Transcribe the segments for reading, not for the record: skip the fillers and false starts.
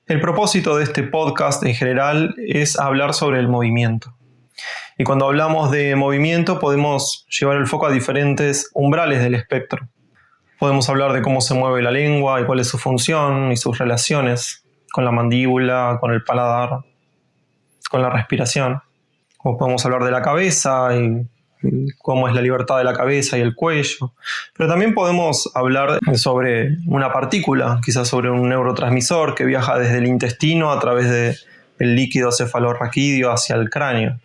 El propósito de este podcast en general es hablar sobre el movimiento. Y cuando hablamos de movimiento podemos llevar el foco a diferentes umbrales del espectro. Podemos hablar de cómo se mueve la lengua y cuál es su función y sus relaciones con la mandíbula, con el paladar, con la respiración. O podemos hablar de la cabeza y cómo es la libertad de la cabeza y el cuello. Pero también podemos hablar sobre una partícula, quizás sobre un neurotransmisor que viaja desde el intestino a través del líquido cefalorraquídeo hacia el cráneo.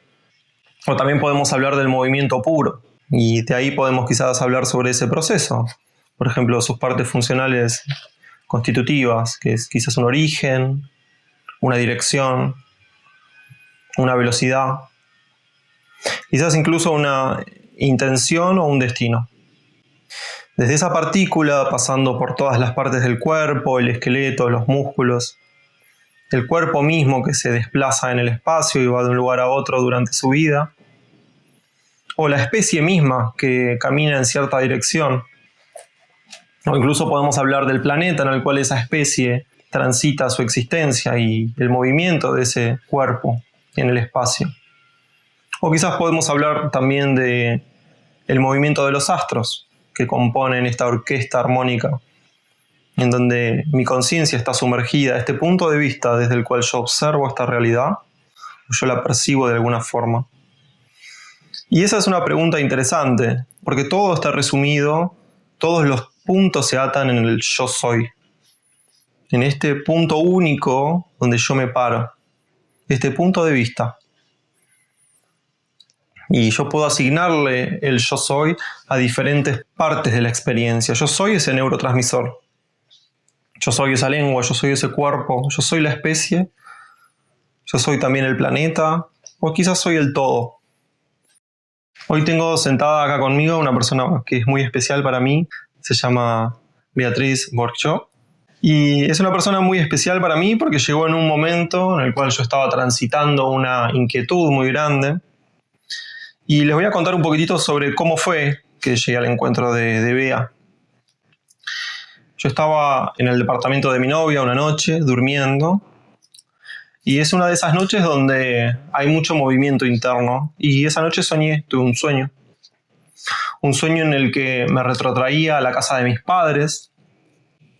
O también podemos hablar del movimiento puro, y de ahí podemos quizás hablar sobre ese proceso. Por ejemplo, sus partes funcionales constitutivas, que es quizás un origen, una dirección, una velocidad, quizás incluso una intención o un destino. Desde esa partícula, pasando por todas las partes del cuerpo, el esqueleto, los músculos, el cuerpo mismo que se desplaza en el espacio y va de un lugar a otro durante su vida, o la especie misma que camina en cierta dirección, o incluso podemos hablar del planeta en el cual esa especie transita su existencia y el movimiento de ese cuerpo en el espacio. O quizás podemos hablar también del movimiento de los astros que componen esta orquesta armónica en donde mi conciencia está sumergida, este punto de vista desde el cual yo observo esta realidad, yo la percibo de alguna forma. Y esa es una pregunta interesante, porque todo está resumido, todos los puntos se atan en el yo soy, en este punto único donde yo me paro, este punto de vista. Y yo puedo asignarle el yo soy a diferentes partes de la experiencia. Yo soy ese neurotransmisor. Yo soy esa lengua, yo soy ese cuerpo, yo soy la especie, yo soy también el planeta, o quizás soy el todo. Hoy tengo sentada acá conmigo una persona que es muy especial para mí, se llama Beatriz Borchó, y es una persona muy especial para mí porque llegó en un momento en el cual yo estaba transitando una inquietud muy grande, y les voy a contar un poquitito sobre cómo fue que llegué al encuentro de Bea. Yo estaba en el departamento de mi novia una noche, durmiendo, y es una de esas noches donde hay mucho movimiento interno, y esa noche tuve un sueño en el que me retrotraía a la casa de mis padres,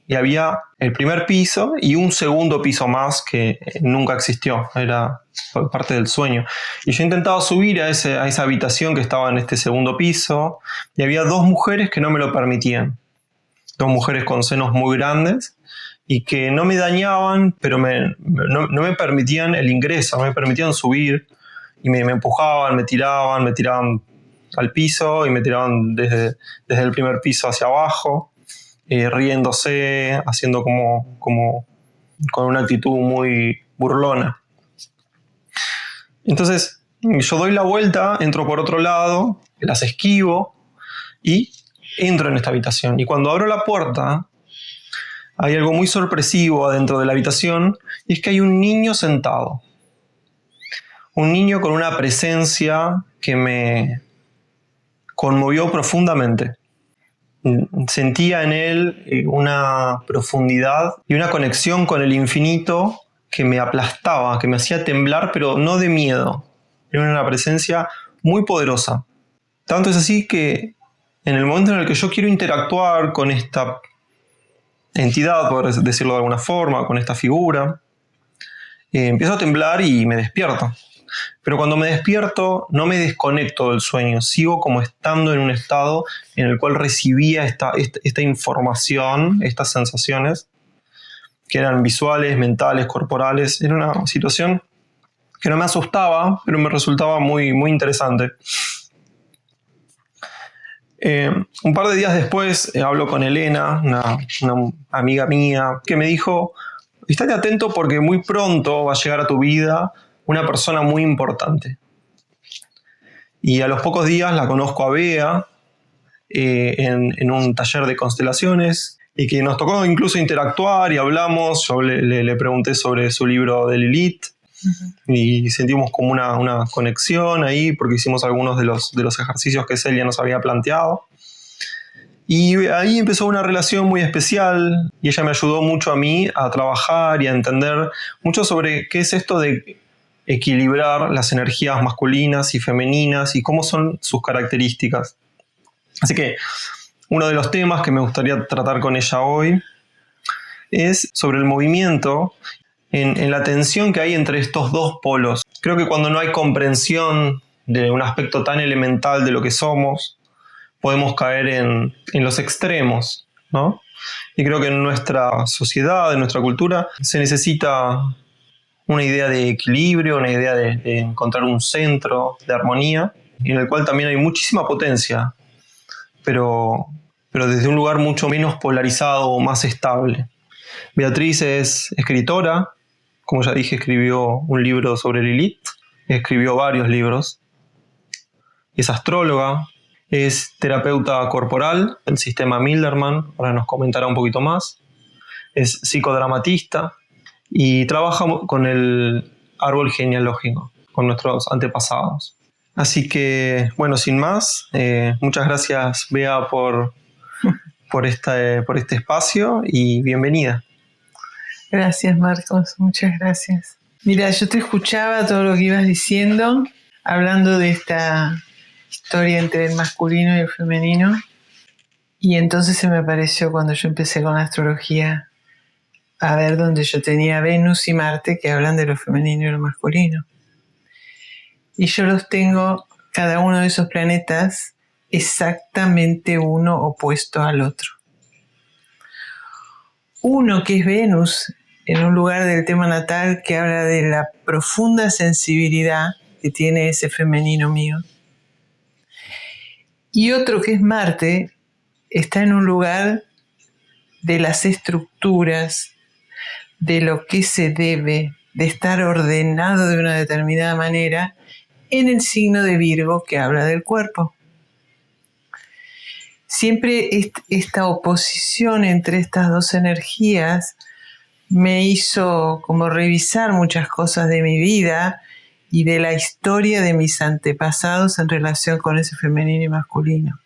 y había el primer piso y un segundo piso más que nunca existió, era parte del sueño. Y yo intentaba subir a esa habitación que estaba en este segundo piso, y había dos mujeres que no me lo permitían. Dos mujeres con senos muy grandes y que no me dañaban, pero no me permitían el ingreso, no me permitían subir, y me empujaban, me tiraban al piso y me tiraban desde el primer piso hacia abajo, riéndose, haciendo como con una actitud muy burlona. Entonces yo doy la vuelta, entro por otro lado, las esquivo y entro en esta habitación. Y cuando abro la puerta hay algo muy sorpresivo adentro de la habitación, y es que hay un niño sentado. Un niño con una presencia que me conmovió profundamente. Sentía en él una profundidad y una conexión con el infinito que me aplastaba, que me hacía temblar, pero no de miedo. Era una presencia muy poderosa. Tanto es así que en el momento en el que yo quiero interactuar con esta entidad, por decirlo de alguna forma, con esta figura, empiezo a temblar y me despierto. Pero cuando me despierto no me desconecto del sueño, sigo como estando en un estado en el cual recibía esta información, estas sensaciones, que eran visuales, mentales, corporales. Era una situación que no me asustaba, pero me resultaba muy, muy interesante. Un par de días después hablo con Elena, una amiga mía, que me dijo: estate atento porque muy pronto va a llegar a tu vida una persona muy importante. Y a los pocos días la conozco a Bea en un taller de constelaciones, y que nos tocó incluso interactuar y hablamos. Yo le pregunté sobre su libro de Lilith, y sentimos como una conexión ahí porque hicimos algunos de los ejercicios que Celia nos había planteado. Y ahí empezó una relación muy especial y ella me ayudó mucho a mí a trabajar y a entender mucho sobre qué es esto de equilibrar las energías masculinas y femeninas y cómo son sus características. Así que uno de los temas que me gustaría tratar con ella hoy es sobre el movimiento en la tensión que hay entre estos dos polos. Creo que cuando no hay comprensión de un aspecto tan elemental de lo que somos, podemos caer en los extremos, ¿no? Y creo que en nuestra sociedad, en nuestra cultura, se necesita una idea de equilibrio, una idea de encontrar un centro de armonía, en el cual también hay muchísima potencia, pero desde un lugar mucho menos polarizado o más estable. Beatriz es escritora, como ya dije, escribió un libro sobre Lilith, escribió varios libros, es astróloga, es terapeuta corporal del sistema Milderman, ahora nos comentará un poquito más, es psicodramatista y trabaja con el árbol genealógico, con nuestros antepasados. Así que, bueno, sin más, muchas gracias, Bea, por este espacio y bienvenida. Gracias, Marcos, muchas gracias. Mira, yo te escuchaba todo lo que ibas diciendo, hablando de esta historia entre el masculino y el femenino, y entonces se me apareció cuando yo empecé con la astrología a ver donde yo tenía Venus y Marte que hablan de lo femenino y lo masculino. Y yo los tengo, cada uno de esos planetas, exactamente uno opuesto al otro. Uno que es Venus, en un lugar del tema natal que habla de la profunda sensibilidad que tiene ese femenino mío. Y otro que es Marte, está en un lugar de las estructuras, de lo que se debe, de estar ordenado de una determinada manera, en el signo de Virgo que habla del cuerpo. Siempre esta oposición entre estas dos energías me hizo como revisar muchas cosas de mi vida y de la historia de mis antepasados en relación con ese femenino y masculino.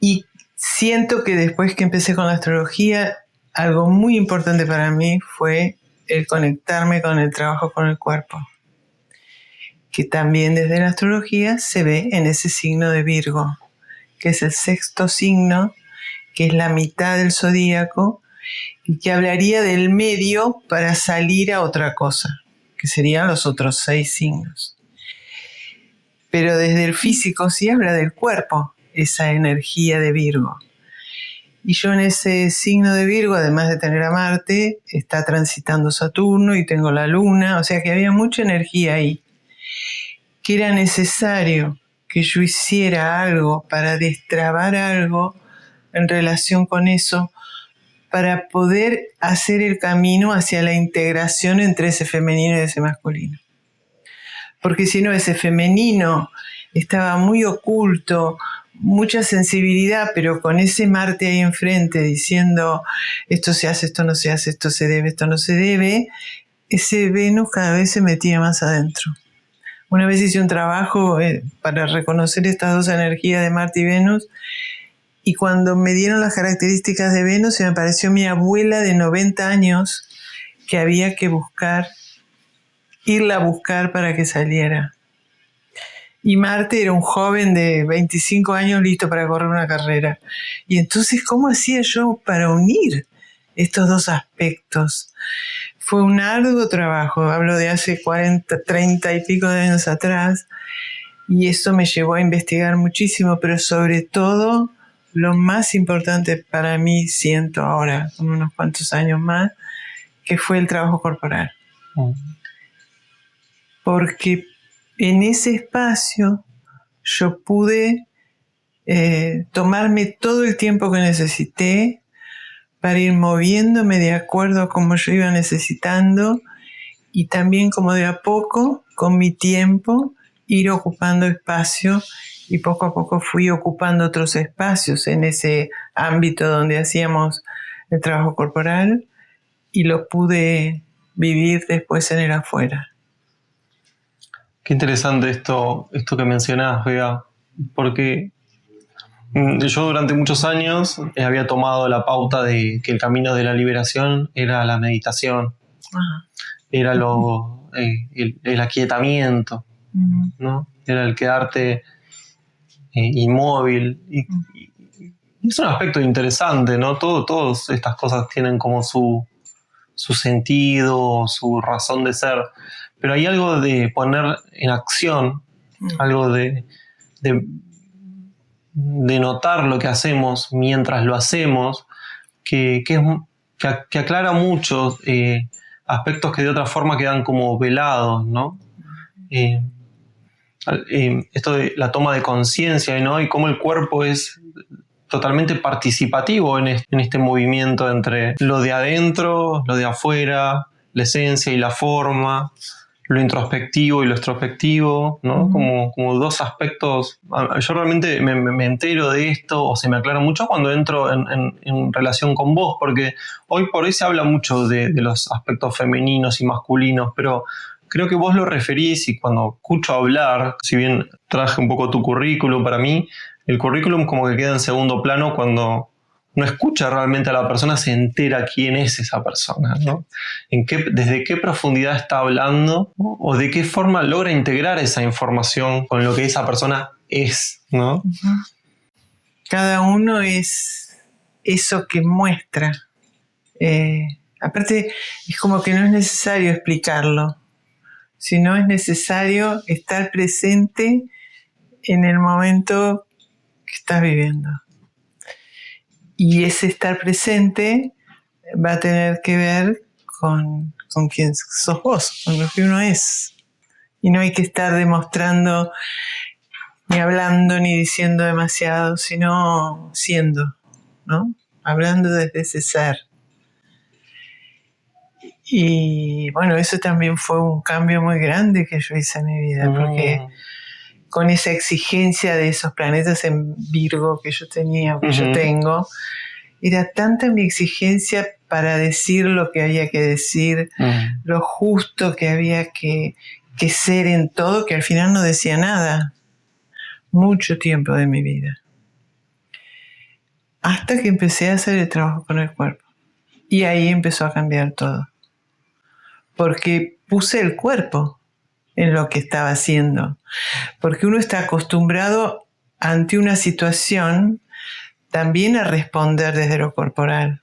Y siento que después que empecé con la astrología, algo muy importante para mí fue el conectarme con el trabajo con el cuerpo, que también desde la astrología se ve en ese signo de Virgo, que es el sexto signo, que es la mitad del zodíaco, y que hablaría del medio para salir a otra cosa, que serían los otros 6 signos. Pero desde el físico sí habla del cuerpo, esa energía de Virgo. Y yo en ese signo de Virgo, además de tener a Marte, está transitando Saturno y tengo la Luna, o sea que había mucha energía ahí, que era necesario que yo hiciera algo para destrabar algo en relación con eso, para poder hacer el camino hacia la integración entre ese femenino y ese masculino. Porque si no, ese femenino estaba muy oculto, mucha sensibilidad, pero con ese Marte ahí enfrente diciendo esto se hace, esto no se hace, esto se debe, esto no se debe, ese Venus cada vez se metía más adentro. Una vez hice un trabajo para reconocer estas dos energías de Marte y Venus, y cuando me dieron las características de Venus se me apareció mi abuela de 90 años que había que irla a buscar para que saliera. Y Marte era un joven de 25 años listo para correr una carrera. Y entonces, ¿cómo hacía yo para unir estos dos aspectos? Fue un arduo trabajo, hablo de hace 40, 30 y pico de años atrás, y eso me llevó a investigar muchísimo, pero sobre todo, lo más importante para mí, siento ahora, con unos cuantos años más, que fue el trabajo corporal. Porque en ese espacio yo pude tomarme todo el tiempo que necesité para ir moviéndome de acuerdo a como yo iba necesitando, y también como de a poco, con mi tiempo, ir ocupando espacio, y poco a poco fui ocupando otros espacios en ese ámbito donde hacíamos el trabajo corporal, y lo pude vivir después en el afuera. Qué interesante esto que mencionás, Bea, porque Yo durante muchos años había tomado la pauta de que el camino de la liberación era la meditación, Ajá. era el aquietamiento, ¿no? Era el quedarte inmóvil. Y es un aspecto interesante, ¿no? Todas estas cosas tienen como su sentido, su razón de ser, pero hay algo de poner en acción, algo de notar lo que hacemos mientras lo hacemos, que aclara muchos aspectos que de otra forma quedan como velados, ¿no? Esto de la toma de conciencia, ¿no? Y cómo el cuerpo es totalmente participativo en este movimiento entre lo de adentro, lo de afuera, la esencia y la forma, lo introspectivo y lo extrospectivo, ¿no? Como dos aspectos. Yo realmente me entero de esto, o se me aclara mucho cuando entro en relación con vos, porque hoy por hoy se habla mucho de los aspectos femeninos y masculinos, pero creo que vos lo referís, y cuando escucho hablar, si bien traje un poco tu currículum para mí, el currículum como que queda en segundo plano cuando no escucha realmente a la persona, se entera quién es esa persona, ¿no? Desde qué profundidad está hablando, ¿no? O de qué forma logra integrar esa información con lo que esa persona es, ¿no? Cada uno es eso que muestra. Aparte, es como que no es necesario explicarlo, sino es necesario estar presente en el momento que estás viviendo. Y ese estar presente va a tener que ver con quién sos vos, con lo que uno es. Y no hay que estar demostrando, ni hablando, ni diciendo demasiado, sino siendo, ¿no? Hablando desde ese ser. Y bueno, eso también fue un cambio muy grande que yo hice en mi vida, porque con esa exigencia de esos planetas en Virgo que yo tenía, que yo tengo, era tanta mi exigencia para decir lo que había que decir, lo justo que había que ser en todo, que al final no decía nada. Mucho tiempo de mi vida. Hasta que empecé a hacer el trabajo con el cuerpo. Y ahí empezó a cambiar todo. Porque puse el cuerpo en lo que estaba haciendo. Porque uno está acostumbrado ante una situación también a responder desde lo corporal.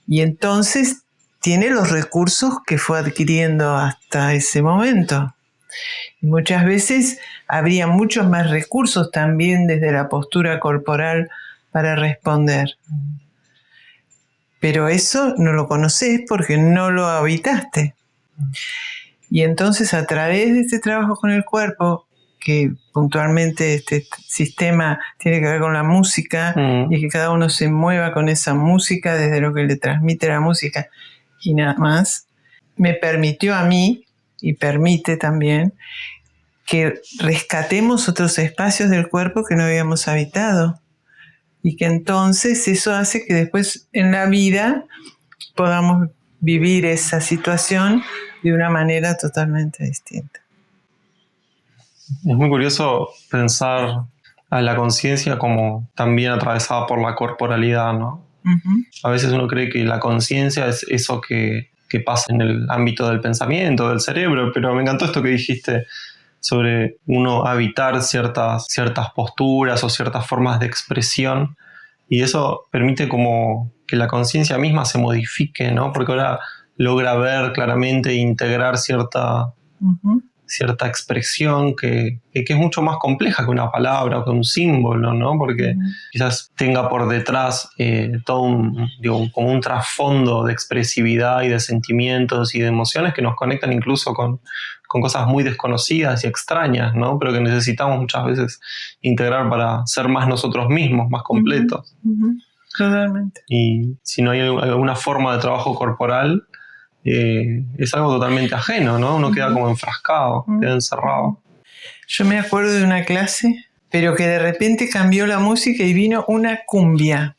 Y entonces tiene los recursos que fue adquiriendo hasta ese momento. Y muchas veces habría muchos más recursos también desde la postura corporal para responder. Pero eso no lo conoces porque no lo habitaste. Y entonces a través de este trabajo con el cuerpo, que puntualmente este sistema tiene que ver con la música, y que cada uno se mueva con esa música desde lo que le transmite la música y nada más, me permitió a mí, y permite también, que rescatemos otros espacios del cuerpo que no habíamos habitado. Y que entonces eso hace que después en la vida podamos vivir esa situación de una manera totalmente distinta. Es muy curioso pensar a la conciencia como también atravesada por la corporalidad, ¿no? A veces uno cree que la conciencia es eso que pasa en el ámbito del pensamiento, del cerebro, pero me encantó esto que dijiste sobre uno habitar ciertas posturas o ciertas formas de expresión, y eso permite como que la conciencia misma se modifique, ¿no? Porque ahora logra ver claramente e integrar cierta expresión que es mucho más compleja que una palabra o que un símbolo, ¿no? Porque quizás tenga por detrás todo como un trasfondo de expresividad y de sentimientos y de emociones que nos conectan incluso con cosas muy desconocidas y extrañas, ¿no? Pero que necesitamos muchas veces integrar para ser más nosotros mismos, más completos. Totalmente. Y si no hay alguna forma de trabajo corporal, es algo totalmente ajeno, ¿no? Uno queda como enfrascado, queda encerrado. Yo me acuerdo de una clase, pero que de repente cambió la música y vino una cumbia.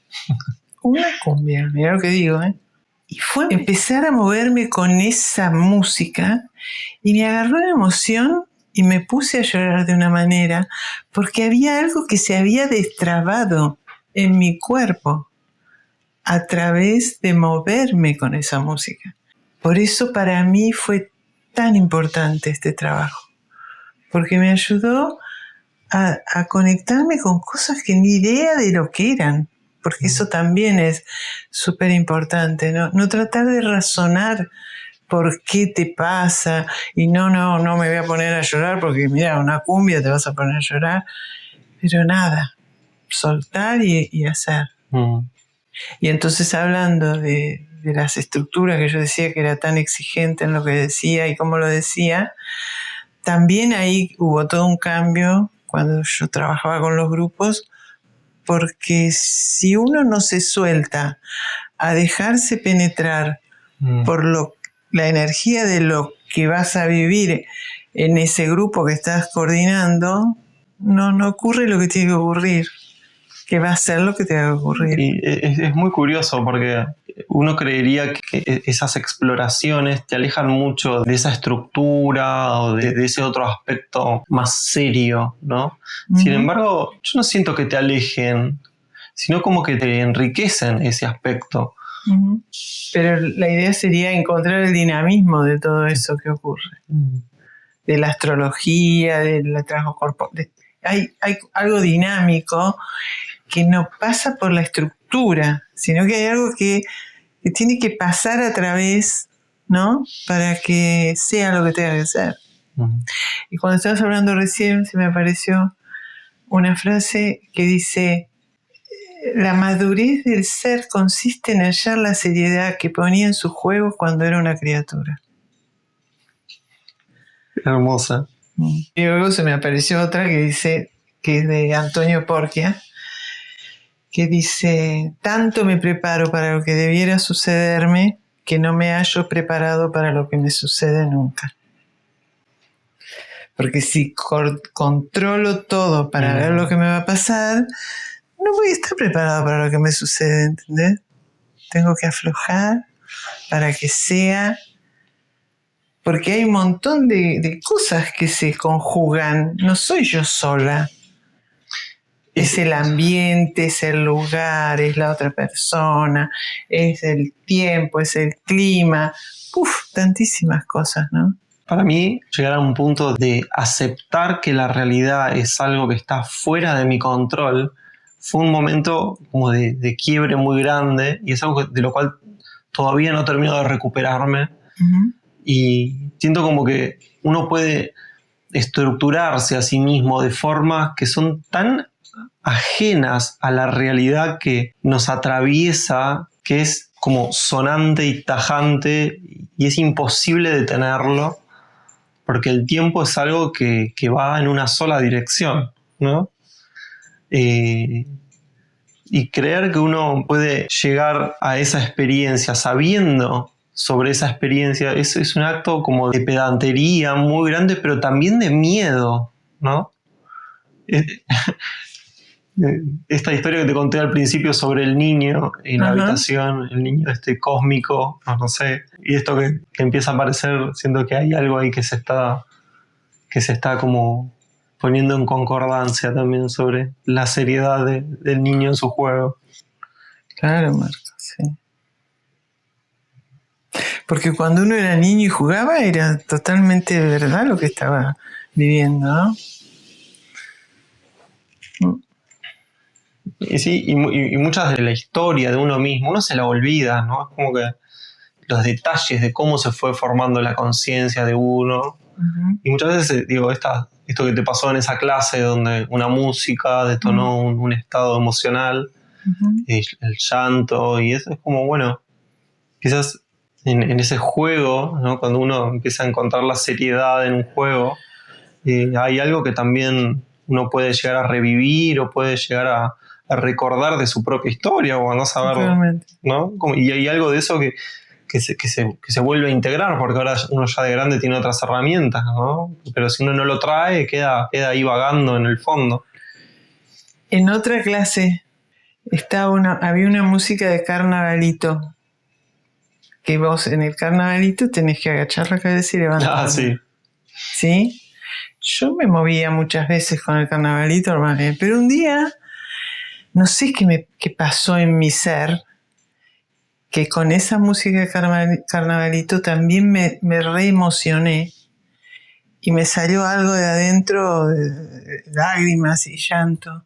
Una cumbia, mirá lo que digo, ¿eh? Y fue empezar a moverme con esa música y me agarró una emoción y me puse a llorar de una manera porque había algo que se había destrabado en mi cuerpo a través de moverme con esa música. Por eso para mí fue tan importante este trabajo, porque me ayudó a conectarme con cosas que ni idea de lo que eran, porque eso también es súper importante, ¿no? No tratar de razonar por qué te pasa y no me voy a poner a llorar porque mira, una cumbia te vas a poner a llorar, pero nada, soltar y hacer. Y entonces hablando de las estructuras que yo decía que era tan exigente en lo que decía y cómo lo decía, también ahí hubo todo un cambio cuando yo trabajaba con los grupos, porque si uno no se suelta a dejarse penetrar por la energía de lo que vas a vivir en ese grupo que estás coordinando, no ocurre lo que tiene que ocurrir, que va a ser lo que te va a ocurrir. Y es muy curioso porque uno creería que esas exploraciones te alejan mucho de esa estructura o de ese otro aspecto más serio, ¿no? Sin embargo, yo no siento que te alejen, sino como que te enriquecen ese aspecto. Pero la idea sería encontrar el dinamismo de todo eso que ocurre. De la astrología, del trabajo corporal. Hay algo dinámico que no pasa por la estructura, sino que hay algo que tiene que pasar a través, ¿no? Para que sea lo que tenga que ser. Y cuando estabas hablando recién, se me apareció una frase que dice: la madurez del ser consiste en hallar la seriedad que ponía en su juego cuando era una criatura. Hermosa. Y luego se me apareció otra que dice, que es de Antonio Porquia, que dice: tanto me preparo para lo que debiera sucederme que no me hallo preparado para lo que me sucede nunca. Porque si controlo todo para ver lo que me va a pasar, no voy a estar preparado para lo que me sucede, ¿entendés? Tengo que aflojar para que sea, porque hay un montón de cosas que se conjugan, no soy yo sola. Es el ambiente, es el lugar, es la otra persona, es el tiempo, es el clima, tantísimas cosas, ¿no? Para mí, llegar a un punto de aceptar que la realidad es algo que está fuera de mi control fue un momento como de quiebre muy grande, y es algo de lo cual todavía no termino de recuperarme. Y siento como que uno puede estructurarse a sí mismo de formas que son tan ajenas a la realidad que nos atraviesa, que es como sonante y tajante, y es imposible detenerlo, porque el tiempo es algo que va en una sola dirección, ¿no? Y creer que uno puede llegar a esa experiencia sabiendo sobre esa experiencia es un acto como de pedantería muy grande, pero también de miedo, ¿no? Esta historia que te conté al principio sobre el niño en la habitación, el niño cósmico, no sé, y esto que empieza a aparecer, siento que hay algo ahí que se está como poniendo en concordancia también sobre la seriedad del niño en su juego. Claro, Marco, sí. Porque cuando uno era niño y jugaba, era totalmente de verdad lo que estaba viviendo, ¿no? Y sí, y muchas de la historia de uno mismo, uno se la olvida, ¿no? Es como que los detalles de cómo se fue formando la conciencia de uno. Y muchas veces, digo, esto que te pasó en esa clase donde una música detonó un estado emocional, el llanto, y eso es como, bueno, quizás en ese juego, ¿no? Cuando uno empieza a encontrar la seriedad en un juego, hay algo que también uno puede llegar a revivir o puede llegar a recordar de su propia historia o a no saber, ¿no? Y hay algo de eso que se vuelve a integrar, porque ahora uno ya de grande tiene otras herramientas, ¿no? Pero si uno no lo trae, queda ahí vagando en el fondo. En otra clase había una música de carnavalito, que vos en el carnavalito tenés que agachar la cabeza y levantarla. Ah, sí. ¿Sí? Yo me movía muchas veces con el carnavalito, pero un día, no sé qué pasó en mi ser, que con esa música de carnavalito también me reemocioné y me salió algo de adentro, de lágrimas y llanto.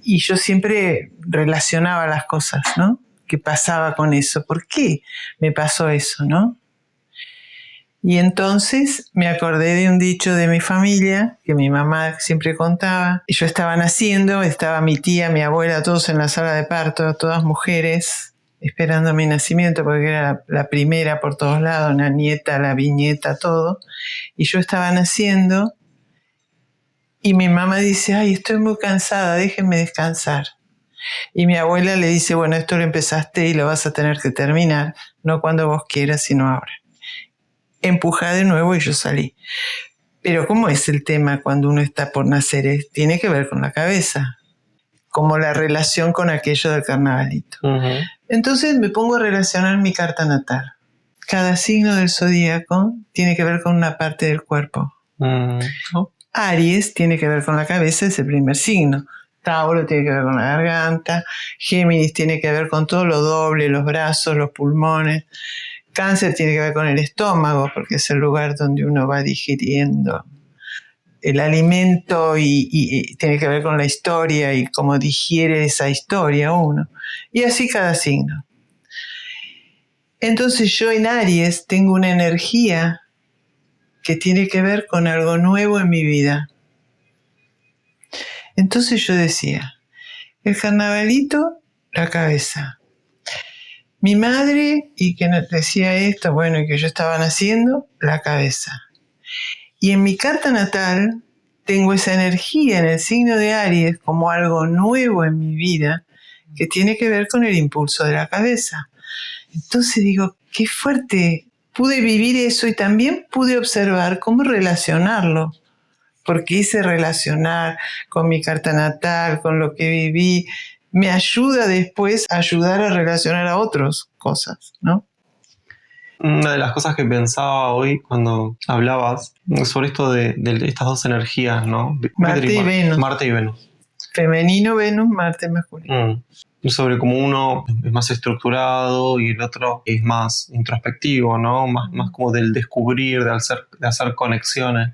Y yo siempre relacionaba las cosas, ¿no? ¿Qué pasaba con eso? ¿Por qué me pasó eso, no? Y entonces me acordé de un dicho de mi familia, que mi mamá siempre contaba. Y yo estaba naciendo, estaba mi tía, mi abuela, todos en la sala de parto, todas mujeres, esperando mi nacimiento, porque era la primera por todos lados, la nieta, la viñeta, todo. Y yo estaba naciendo, y mi mamá dice, ay, estoy muy cansada, déjenme descansar. Y mi abuela le dice, bueno, esto lo empezaste y lo vas a tener que terminar, no cuando vos quieras, sino ahora. Empujá de nuevo y yo salí. Pero ¿cómo es el tema cuando uno está por nacer? Tiene que ver con la cabeza, como la relación con aquello del carnavalito. Uh-huh. Entonces me pongo a relacionar mi carta natal. Cada signo del zodíaco tiene que ver con una parte del cuerpo. Uh-huh. Aries tiene que ver con la cabeza, es el primer signo. Tauro tiene que ver con la garganta. Géminis tiene que ver con todo lo doble, los brazos, los pulmones. Cáncer tiene que ver con el estómago, porque es el lugar donde uno va digiriendo el alimento y tiene que ver con la historia y cómo digiere esa historia uno. Y así cada signo. Entonces yo en Aries tengo una energía que tiene que ver con algo nuevo en mi vida. Entonces yo decía, el carnavalito, la cabeza. Mi madre, y que decía esto, bueno, y que yo estaba naciendo, la cabeza. Y en mi carta natal tengo esa energía en el signo de Aries como algo nuevo en mi vida que tiene que ver con el impulso de la cabeza. Entonces digo, qué fuerte, pude vivir eso y también pude observar cómo relacionarlo, porque hice relacionar con mi carta natal, con lo que viví, me ayuda después a ayudar a relacionar a otras cosas, ¿no? Una de las cosas que pensaba hoy cuando hablabas sobre esto de estas dos energías, ¿no? Marte y Venus. Marte y Venus. Femenino Venus, Marte masculino. Sobre cómo uno es más estructurado y el otro es más introspectivo, ¿no? Más como del descubrir, de hacer conexiones.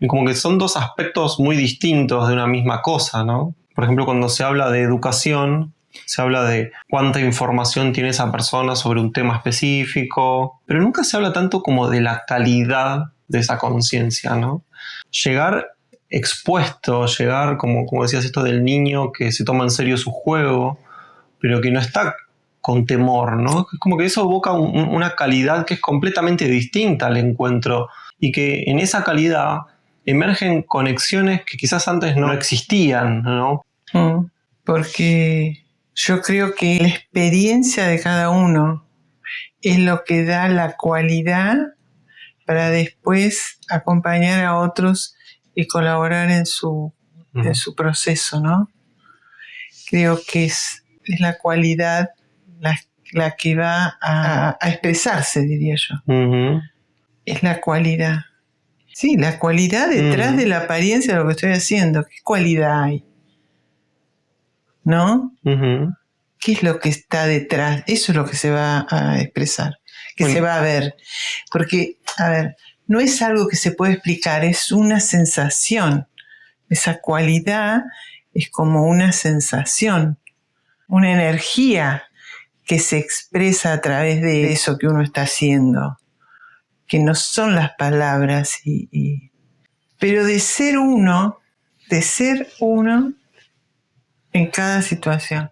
Y como que son dos aspectos muy distintos de una misma cosa, ¿no? Por ejemplo, cuando se habla de educación, se habla de cuánta información tiene esa persona sobre un tema específico, pero nunca se habla tanto como de la calidad de esa conciencia, ¿no? Llegar expuesto, llegar, como decías, esto del niño que se toma en serio su juego, pero que no está con temor, ¿no? Es como que eso evoca una calidad que es completamente distinta al encuentro y que en esa calidad emergen conexiones que quizás antes no existían, ¿no? Porque yo creo que la experiencia de cada uno es lo que da la cualidad para después acompañar a otros y colaborar en su proceso, ¿no? Creo que es la cualidad la que va a expresarse, diría yo. Uh-huh. Es la cualidad. Sí, la cualidad detrás de la apariencia de lo que estoy haciendo. ¿Qué cualidad hay? ¿No? Uh-huh. ¿Qué es lo que está detrás? Eso es lo que se va a expresar, se va a ver. Porque, a ver, no es algo que se puede explicar, es una sensación. Esa cualidad es como una sensación, una energía que se expresa a través de eso que uno está haciendo, que no son las palabras, pero de ser uno en cada situación.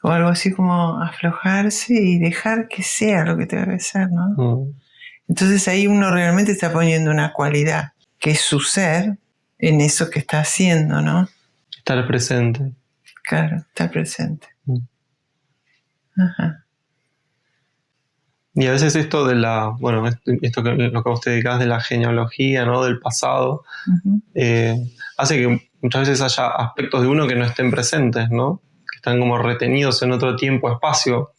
O algo así como aflojarse y dejar que sea lo que tenga que ser, ¿no? Entonces ahí uno realmente está poniendo una cualidad, que es su ser, en eso que está haciendo, ¿no? Estar presente. Claro, estar presente. Ajá. Y a veces esto de esto que lo que vos te dedicás de la genealogía, ¿no? Del pasado, uh-huh. Hace que muchas veces haya aspectos de uno que no estén presentes, ¿no? Que están como retenidos en otro tiempo, espacio.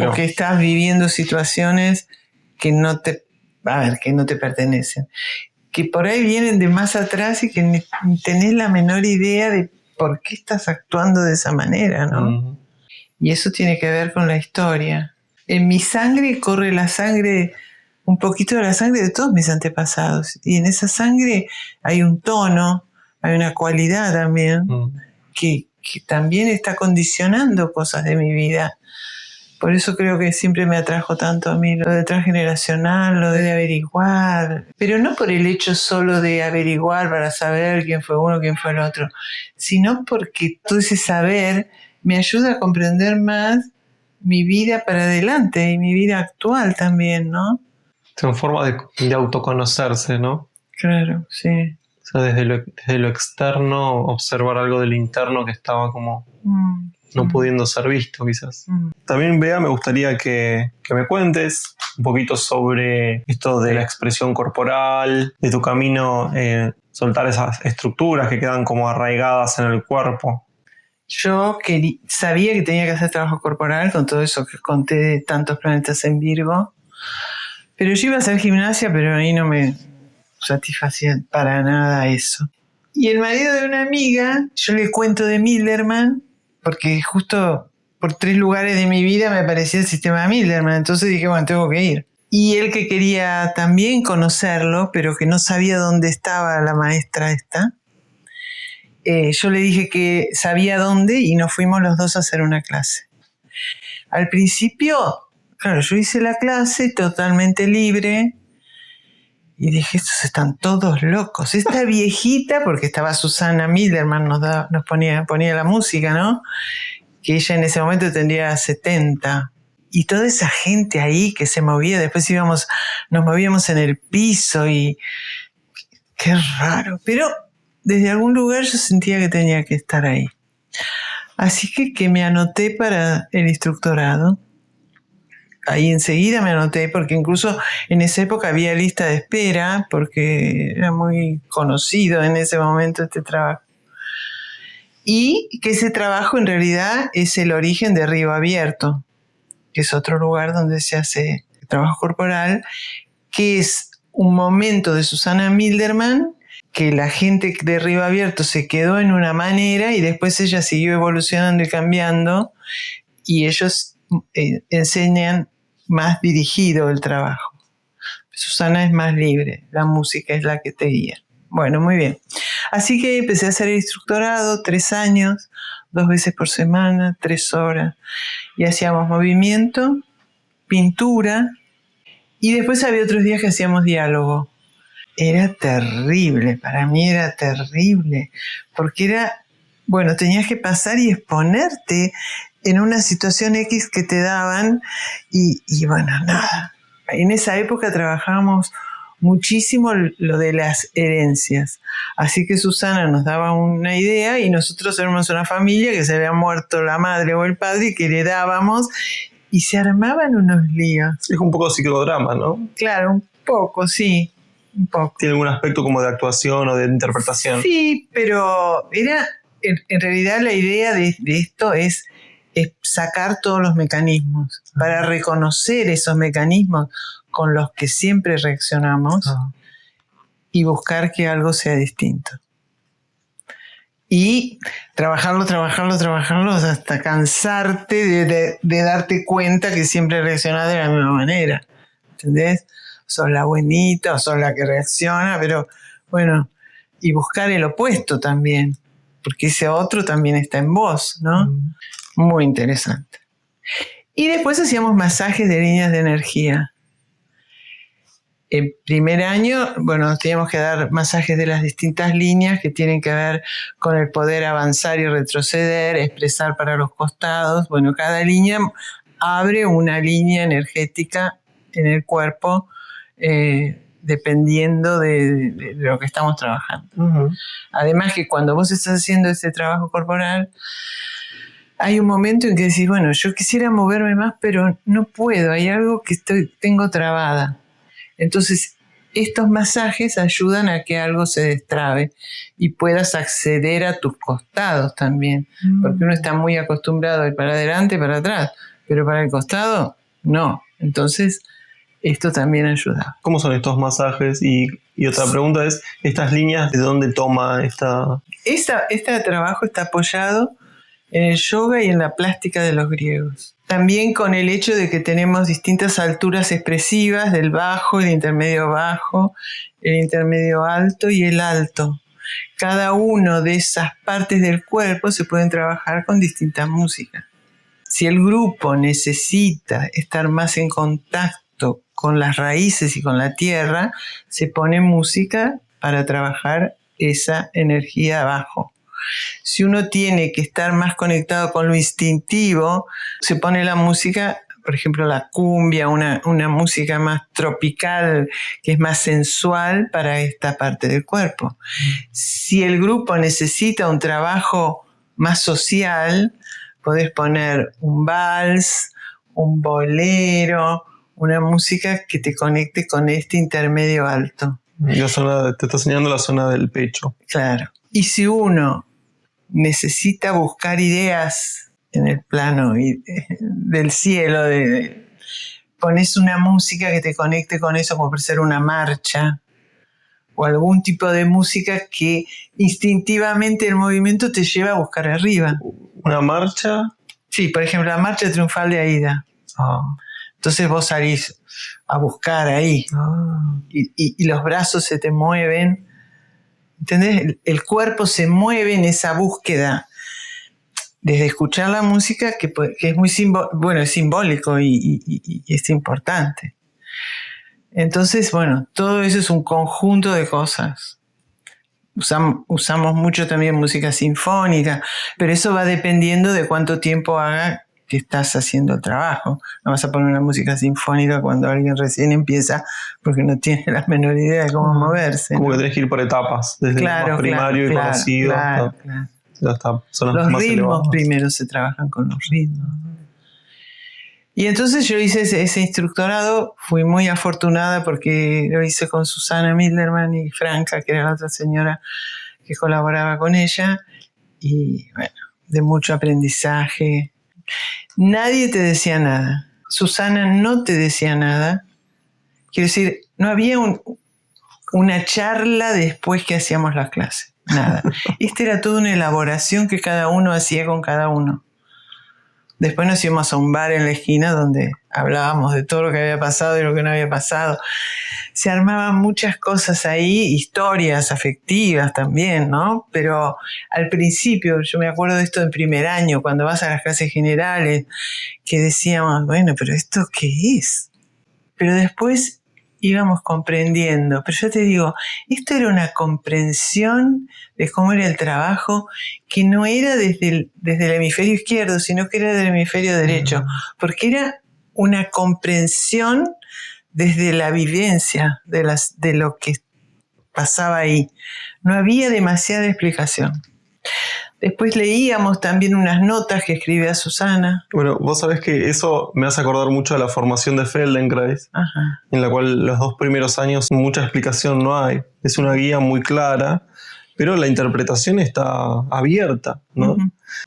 O que estás viviendo situaciones que no te pertenecen. que por ahí vienen de más atrás y que ni tenés la menor idea de por qué estás actuando de esa manera, ¿no? Y eso tiene que ver con la historia. En mi sangre corre la sangre, un poquito de la sangre de todos mis antepasados. Y en esa sangre hay un tono, hay una cualidad también que también está condicionando cosas de mi vida. Por eso creo que siempre me atrajo tanto a mí lo de transgeneracional, lo de averiguar. Pero no por el hecho solo de averiguar para saber quién fue uno, quién fue el otro, sino porque todo ese saber me ayuda a comprender más mi vida para adelante y mi vida actual también, ¿no? Es una forma de autoconocerse, ¿no? Claro, sí. O sea, desde lo externo, observar algo del interno que estaba como no pudiendo ser visto, quizás. También, Bea, me gustaría que me cuentes un poquito sobre esto de la expresión corporal, de tu camino, soltar esas estructuras que quedan como arraigadas en el cuerpo. Yo sabía que tenía que hacer trabajo corporal con todo eso que conté de tantos planetas en Virgo, pero yo iba a hacer gimnasia, pero ahí no me satisfacía para nada eso. Y el marido de una amiga, yo le cuento de Milderman, porque justo por 3 lugares de mi vida me aparecía el sistema de Milderman, entonces dije, bueno, tengo que ir. Y él, que quería también conocerlo, pero que no sabía dónde estaba la maestra esta, yo le dije que sabía dónde y nos fuimos los dos a hacer una clase. Al principio, claro, yo hice la clase totalmente libre y dije, estos están todos locos. Esta viejita, porque estaba Susana Milderman, nos ponía la música, ¿no? Que ella en ese momento tendría 70. Y toda esa gente ahí que se movía, después nos movíamos en el piso y qué raro. Pero desde algún lugar yo sentía que tenía que estar ahí. Así que me anoté para el instructorado. Ahí enseguida me anoté, porque incluso en esa época había lista de espera, porque era muy conocido en ese momento este trabajo. Y que ese trabajo en realidad es el origen de Río Abierto, que es otro lugar donde se hace trabajo corporal, que es un momento de Susana Milderman, que la gente de Río Abierto se quedó en una manera y después ella siguió evolucionando y cambiando, y ellos enseñan más dirigido el trabajo. Susana es más libre, la música es la que te guía. Bueno, muy bien. Así que empecé a hacer el instructorado, 3 años, 2 veces por semana, 3 horas, y hacíamos movimiento, pintura, y después había otros días que hacíamos diálogo. Era terrible, para mí era terrible, porque tenías que pasar y exponerte en una situación X que te daban y bueno, nada. En esa época trabajábamos muchísimo lo de las herencias. Así que Susana nos daba una idea y nosotros éramos una familia que se había muerto la madre o el padre y que heredábamos y se armaban unos líos. Es un poco psicodrama, ¿no? Claro, un poco, sí. Un poco. ¿Tiene algún aspecto como de actuación o de interpretación? Sí, pero en realidad la idea de esto es sacar todos los mecanismos para reconocer esos mecanismos con los que siempre reaccionamos y buscar que algo sea distinto. Y trabajarlo hasta cansarte de darte cuenta que siempre reaccionás de la misma manera. ¿Entendés? Sos la buenita o sos la que reacciona, pero bueno, y buscar el opuesto también, porque ese otro también está en vos, ¿no? Muy interesante. Y después hacíamos masajes de líneas de energía. El primer año, nos teníamos que dar masajes de las distintas líneas que tienen que ver con el poder avanzar y retroceder, expresar para los costados. Bueno, cada línea abre una línea energética en el cuerpo, dependiendo de lo que estamos trabajando. Además que cuando vos estás haciendo ese trabajo corporal, hay un momento en que decís, bueno, yo quisiera moverme más, pero no puedo, hay algo que tengo trabada. Entonces, estos masajes ayudan a que algo se destrabe y puedas acceder a tus costados también, porque uno está muy acostumbrado a ir para adelante, para atrás, pero para el costado, no. Entonces, esto también ayuda. ¿Cómo son estos masajes y Y otra pregunta es, ¿estas líneas de dónde toma esta...? Este trabajo está apoyado en el yoga y en la plástica de los griegos. También con el hecho de que tenemos distintas alturas expresivas del bajo, el intermedio alto y el alto. Cada una de esas partes del cuerpo se pueden trabajar con distintas músicas. Si el grupo necesita estar más en contacto con las raíces y con la tierra, se pone música para trabajar esa energía abajo. Si uno tiene que estar más conectado con lo instintivo, se pone la música, por ejemplo la cumbia, una música más tropical, que es más sensual para esta parte del cuerpo. Si el grupo necesita un trabajo más social, podés poner un vals, un bolero, una música que te conecte con este intermedio alto. Te está señalando la zona del pecho. Claro. Y si uno necesita buscar ideas en el plano del cielo, pones una música que te conecte con eso, como por ser una marcha o algún tipo de música que instintivamente el movimiento te lleva a buscar arriba. ¿Una marcha? Sí, por ejemplo, la marcha triunfal de Aida. Entonces vos salís a buscar ahí y los brazos se te mueven. ¿Entendés? El cuerpo se mueve en esa búsqueda. Desde escuchar la música, que es muy es simbólico y es importante. Entonces, todo eso es un conjunto de cosas. Usamos mucho también música sinfónica, pero eso va dependiendo de cuánto tiempo haga que estás haciendo el trabajo. No vas a poner una música sinfónica cuando alguien recién empieza porque no tiene la menor idea de cómo moverse. Como que tenés que ir por etapas, desde lo más primario y conocido hasta zonas los más ritmos elevadas. Primero se trabajan con los ritmos. Y entonces yo hice ese instructorado, fui muy afortunada porque lo hice con Susana Milderman y Franca, que era la otra señora que colaboraba con ella, y de mucho aprendizaje. Nadie te decía nada. Susana no te decía nada. Quiero decir, no había una charla después que hacíamos las clases. Nada. Esta era toda una elaboración que cada uno hacía con cada uno. Después nos íbamos a un bar en la esquina donde hablábamos de todo lo que había pasado y lo que no había pasado. Se armaban muchas cosas ahí, historias afectivas también, ¿no? Pero al principio, yo me acuerdo de esto en primer año, cuando vas a las clases generales, que decíamos, pero ¿esto qué es? Pero después íbamos comprendiendo. Pero yo te digo, esto era una comprensión de cómo era el trabajo que no era desde el hemisferio izquierdo, sino que era del hemisferio derecho, porque era una comprensión desde la vivencia de lo que pasaba ahí. No había demasiada explicación. Después leíamos también unas notas que escribía Susana. Bueno, vos sabés que eso me hace acordar mucho de la formación de Feldenkrais, en la cual los 2 primeros años mucha explicación no hay. Es una guía muy clara, pero la interpretación está abierta, ¿no?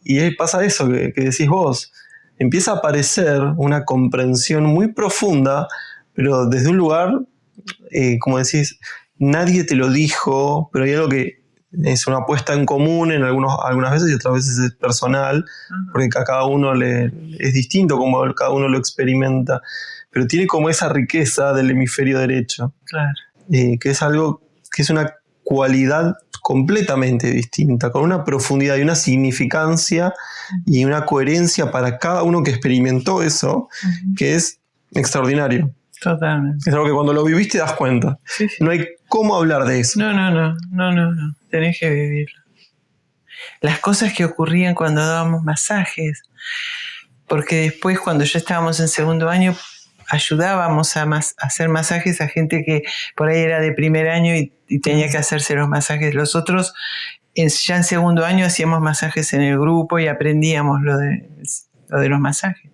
Y pasa eso que decís vos. Empieza a aparecer una comprensión muy profunda, pero desde un lugar, como decís, nadie te lo dijo, pero hay algo que es una apuesta en común en algunas veces y otras veces es personal, porque a cada uno es distinto como cada uno lo experimenta, pero tiene como esa riqueza del hemisferio derecho, que es algo que es una cualidad completamente distinta, con una profundidad y una significancia y una coherencia para cada uno que experimentó eso, que es extraordinario. Totalmente. Es algo que cuando lo vivís te das cuenta. Sí. No hay cómo hablar de eso. No. Tenés que vivirlo. Las cosas que ocurrían cuando dábamos masajes, porque después cuando ya estábamos en segundo año ayudábamos a hacer masajes a gente que por ahí era de primer año y tenía que hacerse los masajes. Los otros ya en segundo año hacíamos masajes en el grupo y aprendíamos lo de los masajes.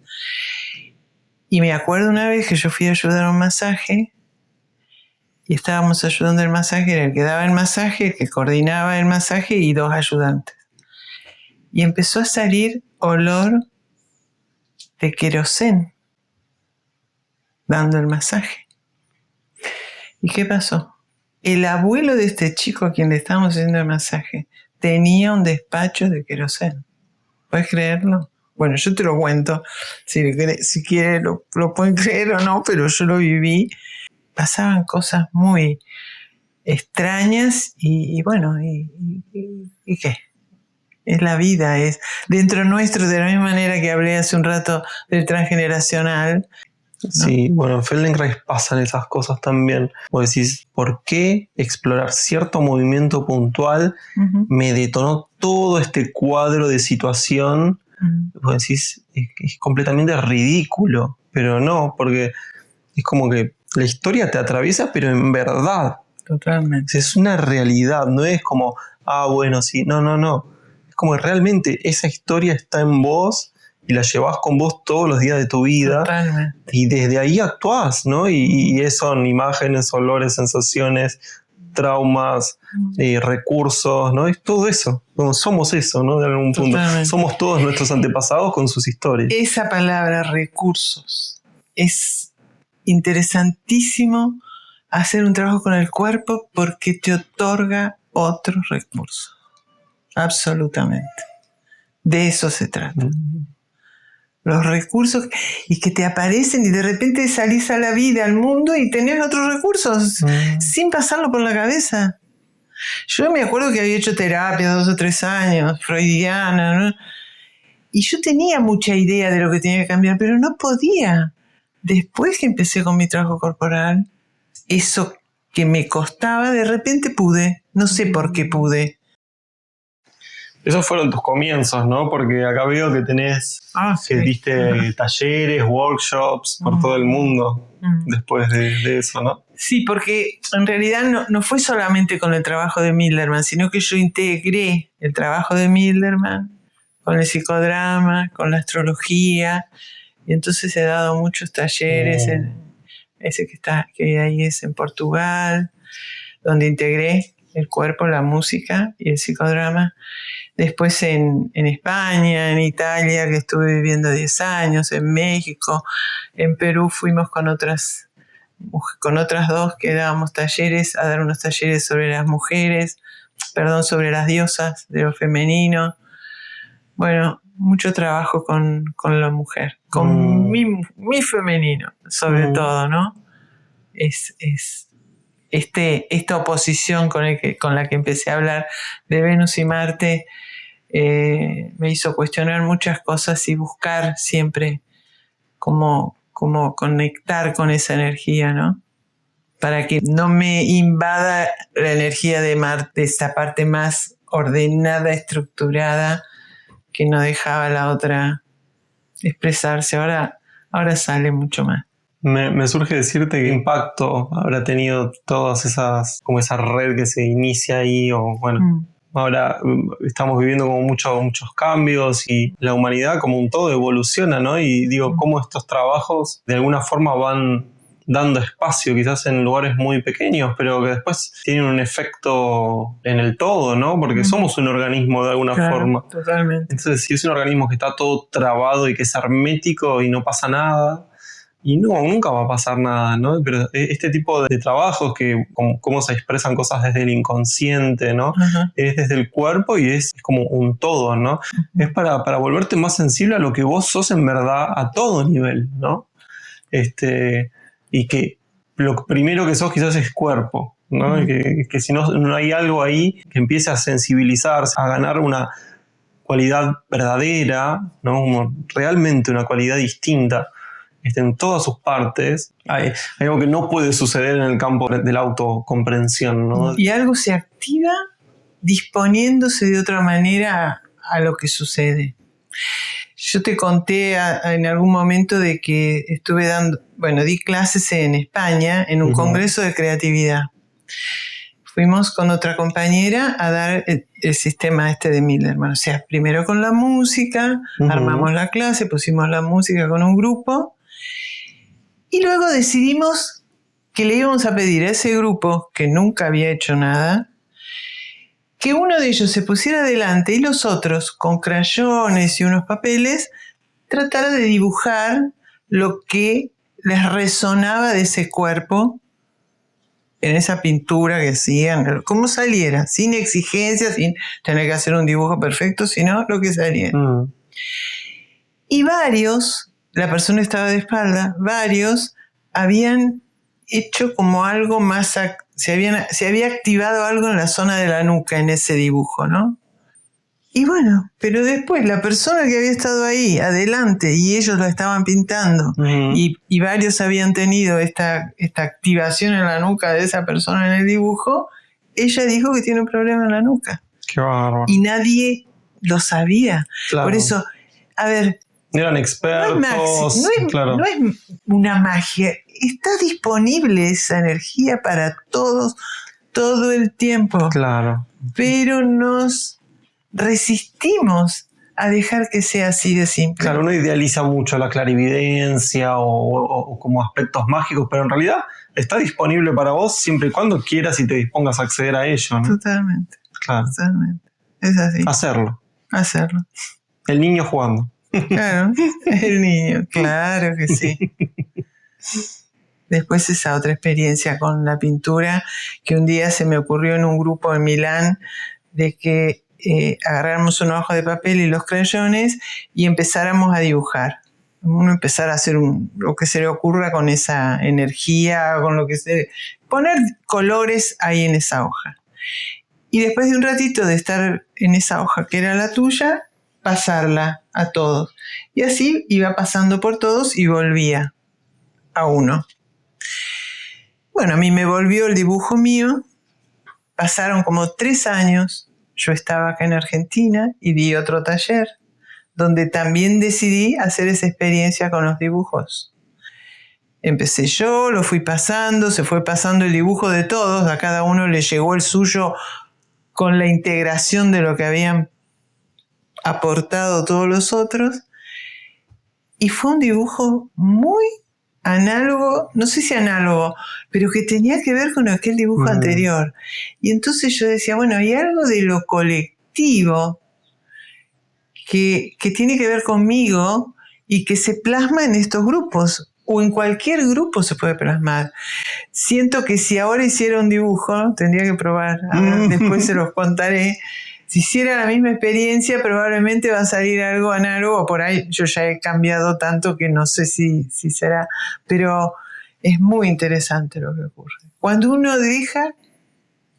Y me acuerdo una vez que yo fui a ayudar a un masaje y estábamos ayudando el masaje, era el que daba el masaje, el que coordinaba el masaje y 2 ayudantes. Y empezó a salir olor de querosén dando el masaje. ¿Y qué pasó? el abuelo de este chico a quien le estábamos haciendo el masaje tenía un despacho de queroseno. ¿Puedes creerlo? Bueno, yo te lo cuento. Si quieres lo pueden creer o no, pero yo lo viví. Pasaban cosas muy extrañas y bueno, ¿y qué? Es la vida, es dentro nuestro, de la misma manera que hablé hace un rato del transgeneracional, ¿no? Sí, bueno, en Feldenkrais pasan esas cosas también. Vos decís, ¿por qué explorar cierto movimiento puntual me detonó todo este cuadro de situación? Vos decís, es completamente ridículo, pero no, porque es como que la historia te atraviesa, pero en verdad. Totalmente. Es una realidad, no es como, bueno, sí, no. Es como que realmente esa historia está en vos y la llevas con vos todos los días de tu vida. Totalmente. Y desde ahí actuás, ¿no? Y son imágenes, olores, sensaciones, traumas, recursos, ¿no? Es todo eso. Somos eso, ¿no? De algún punto. Totalmente. Somos todos nuestros antepasados con sus historias. Esa palabra, recursos, es interesantísimo hacer un trabajo con el cuerpo porque te otorga otros recursos. Absolutamente. De eso se trata. Los recursos y que te aparecen y de repente salís a la vida, al mundo y tenés otros recursos sin pasarlo por la cabeza. Yo me acuerdo que había hecho terapia 2 o 3 años, freudiana, ¿no? Y yo tenía mucha idea de lo que tenía que cambiar, pero no podía. Después que empecé con mi trabajo corporal, eso que me costaba, de repente pude. No sé por qué pude. Esos fueron tus comienzos, ¿no? Porque acá veo que tenés, que diste talleres, workshops por todo el mundo después de eso, ¿no? Sí, porque en realidad no fue solamente con el trabajo de Milderman, sino que yo integré el trabajo de Milderman con el psicodrama, con la astrología, y entonces he dado muchos talleres, ese que ahí es en Portugal, donde integré el cuerpo, la música y el psicodrama. Después en España, en Italia, que estuve viviendo 10 años, en México, en Perú fuimos con otras 2 que dábamos talleres, a dar unos talleres sobre las mujeres, sobre las diosas de lo femenino. Bueno, mucho trabajo con la mujer, con mi femenino, sobre todo, ¿no? Esta oposición con la que empecé a hablar de Venus y Marte me hizo cuestionar muchas cosas y buscar siempre cómo conectar con esa energía, ¿no? Para que no me invada la energía de Marte, esa parte más ordenada, estructurada, que no dejaba la otra expresarse. Ahora sale mucho más. Me surge decirte qué impacto habrá tenido todas esas, como esa red que se inicia ahí, o bueno, ahora estamos viviendo como muchos cambios y la humanidad como un todo evoluciona, ¿no? Y digo, cómo estos trabajos de alguna forma van dando espacio, quizás en lugares muy pequeños, pero que después tienen un efecto en el todo, ¿no? Porque somos un organismo de alguna forma. Totalmente. Entonces, si es un organismo que está todo trabado y que es hermético y no pasa nada, y no, nunca va a pasar nada, ¿no? Pero este tipo de trabajos que cómo se expresan cosas desde el inconsciente, ¿no? Es desde el cuerpo y es como un todo, ¿no? Es para volverte más sensible a lo que vos sos en verdad a todo nivel, ¿no? Y que lo primero que sos quizás es cuerpo, ¿no? Que si no hay algo ahí que empiece a sensibilizarse, a ganar una cualidad verdadera, ¿no? Realmente una cualidad distinta, en todas sus partes, hay algo que no puede suceder en el campo de la autocomprensión, ¿no? Y algo se activa disponiéndose de otra manera a lo que sucede. Yo te conté en algún momento de que di clases en España en un congreso de creatividad. Fuimos con otra compañera a dar el sistema de Milderman. O sea, primero con la música, armamos la clase, pusimos la música con un grupo y luego decidimos que le íbamos a pedir a ese grupo, que nunca había hecho nada, que uno de ellos se pusiera adelante y los otros, con crayones y unos papeles, tratara de dibujar lo que les resonaba de ese cuerpo en esa pintura que hacían, como saliera, sin exigencias, sin tener que hacer un dibujo perfecto, sino lo que saliera. Y varios, la persona estaba de espalda, varios habían hecho como algo más, se había activado algo en la zona de la nuca en ese dibujo, ¿no? Y bueno, pero después la persona que había estado ahí adelante y ellos lo estaban pintando y varios habían tenido esta activación en la nuca de esa persona en el dibujo, ella dijo que tiene un problema en la nuca. Qué bárbaro. Y nadie lo sabía. Claro. Por eso, a ver, eran expertos. No es una magia. Está disponible esa energía para todos todo el tiempo. Claro. Pero nos resistimos a dejar que sea así de simple. Claro, uno idealiza mucho la clarividencia o como aspectos mágicos, pero en realidad está disponible para vos siempre y cuando quieras y te dispongas a acceder a ello, ¿no? Totalmente. Claro. Totalmente. Es así. Hacerlo. El niño jugando. Claro, el niño, claro que sí. Después esa otra experiencia con la pintura, que un día se me ocurrió en un grupo en Milán, de que agarráramos una hoja de papel y los crayones y empezáramos a dibujar. Uno empezar a hacer lo que se le ocurra con esa energía, con lo que poner colores ahí en esa hoja. Y después de un ratito de estar en esa hoja que era la tuya, pasarla a todos. Y así iba pasando por todos y volvía a uno. Bueno, a mí me volvió el dibujo mío. Pasaron como 3 años. Yo estaba acá en Argentina y di otro taller donde también decidí hacer esa experiencia con los dibujos. Empecé yo, lo fui pasando, se fue pasando el dibujo de todos, a cada uno le llegó el suyo con la integración de lo que habían aportado todos los otros. Y fue un dibujo muy análogo, no sé si análogo, pero que tenía que ver con aquel dibujo anterior. Y entonces yo decía, bueno, hay algo de lo colectivo que tiene que ver conmigo y que se plasma en estos grupos, o en cualquier grupo se puede plasmar. Siento que si ahora hiciera un dibujo, tendría que probar, después se los contaré. Si hiciera la misma experiencia, probablemente va a salir algo análogo. Por ahí yo ya he cambiado tanto que no sé si será. Pero es muy interesante lo que ocurre. Cuando uno deja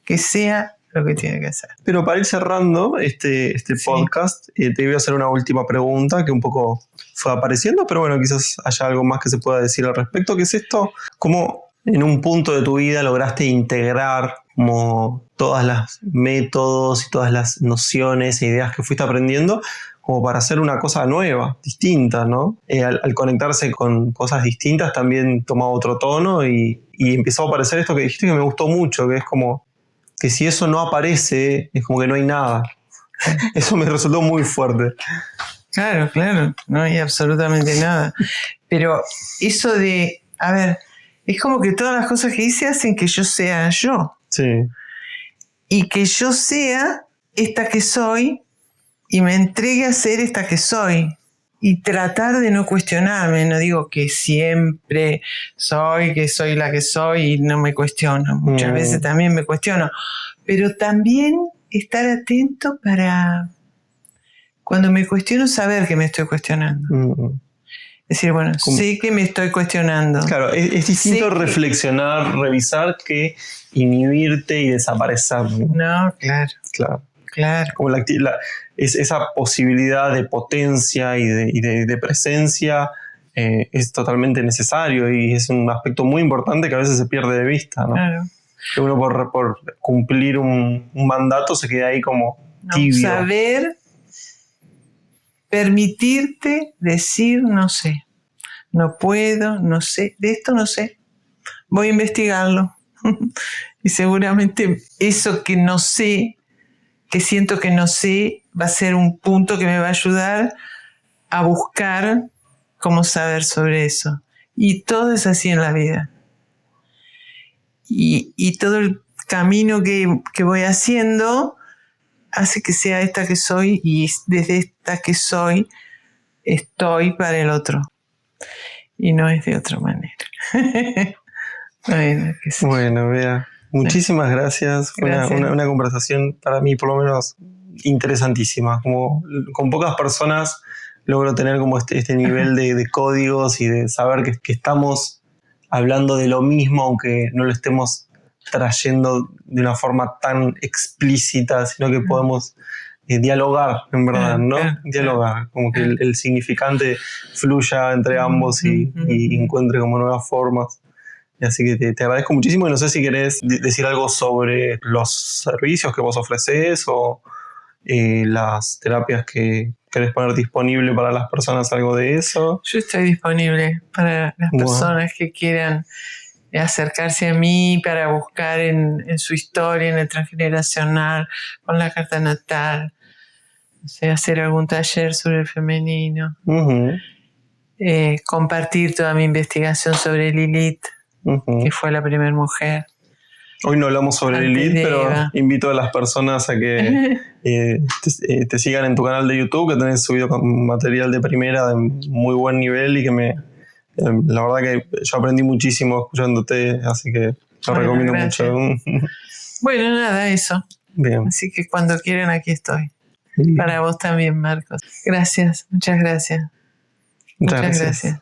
que sea lo que tiene que hacer. Pero para ir cerrando este podcast, te voy a hacer una última pregunta que un poco fue apareciendo, pero bueno, quizás haya algo más que se pueda decir al respecto. ¿Qué es esto? ¿Cómo en un punto de tu vida lograste integrar como todas las métodos y todas las nociones e ideas que fuiste aprendiendo como para hacer una cosa nueva, distinta, ¿no? Al conectarse con cosas distintas también toma otro tono y empezó a aparecer esto que dijiste que me gustó mucho, que es como que si eso no aparece, es como que no hay nada. Eso me resultó muy fuerte. Claro, no hay absolutamente nada. Pero eso de, a ver, es como que todas las cosas que hice hacen que yo sea yo. Sí. Y que yo sea esta que soy y me entregue a ser esta que soy. Y tratar de no cuestionarme. No digo que siempre que soy la que soy y no me cuestiono. Muchas veces también me cuestiono. Pero también estar atento para, cuando me cuestiono, saber que me estoy cuestionando. Es decir, bueno, sé que me estoy cuestionando. Claro, es distinto reflexionar, revisar que inhibirte y desaparecer. No, claro. Como esa posibilidad de potencia y de presencia es totalmente necesario y es un aspecto muy importante que a veces se pierde de vista, ¿no? Claro. Que uno por cumplir un mandato se queda ahí como tibio. Saber permitirte decir no sé, no puedo, no sé, de esto no sé, voy a investigarlo. Y seguramente eso que no sé, que siento que no sé, va a ser un punto que me va a ayudar a buscar cómo saber sobre eso. Y todo es así en la vida. Y todo el camino que voy haciendo hace que sea esta que soy, y desde esta que soy estoy para el otro. Y no es de otra manera. Bueno, Bea, Muchísimas gracias. Fue Gracias. una conversación para mí, por lo menos, interesantísima. Como con pocas personas logro tener como este nivel de códigos y de saber que estamos hablando de lo mismo, aunque no lo estemos trayendo de una forma tan explícita, sino que podemos dialogar, en verdad, ¿no? Dialogar, como que el significante fluya entre ambos y encuentre como nuevas formas. Así que te agradezco muchísimo y no sé si querés decir algo sobre los servicios que vos ofrecés o las terapias que querés poner disponible para las personas, algo de eso. Yo estoy disponible para las personas que quieran acercarse a mí para buscar en su historia, en el transgeneracional, con la carta natal, o sea, hacer algún taller sobre el femenino, compartir toda mi investigación sobre Lilith, que fue la primera mujer. Hoy no hablamos sobre Lilith, pero invito a las personas a que te sigan en tu canal de YouTube, que tenés subido con material de primera de muy buen nivel y que la verdad que yo aprendí muchísimo escuchándote, así que lo recomiendo mucho. Bueno, nada, eso. Bien. Así que cuando quieran, aquí estoy. Bien. Para vos también, Marcos. Gracias, muchas gracias. Muchas gracias.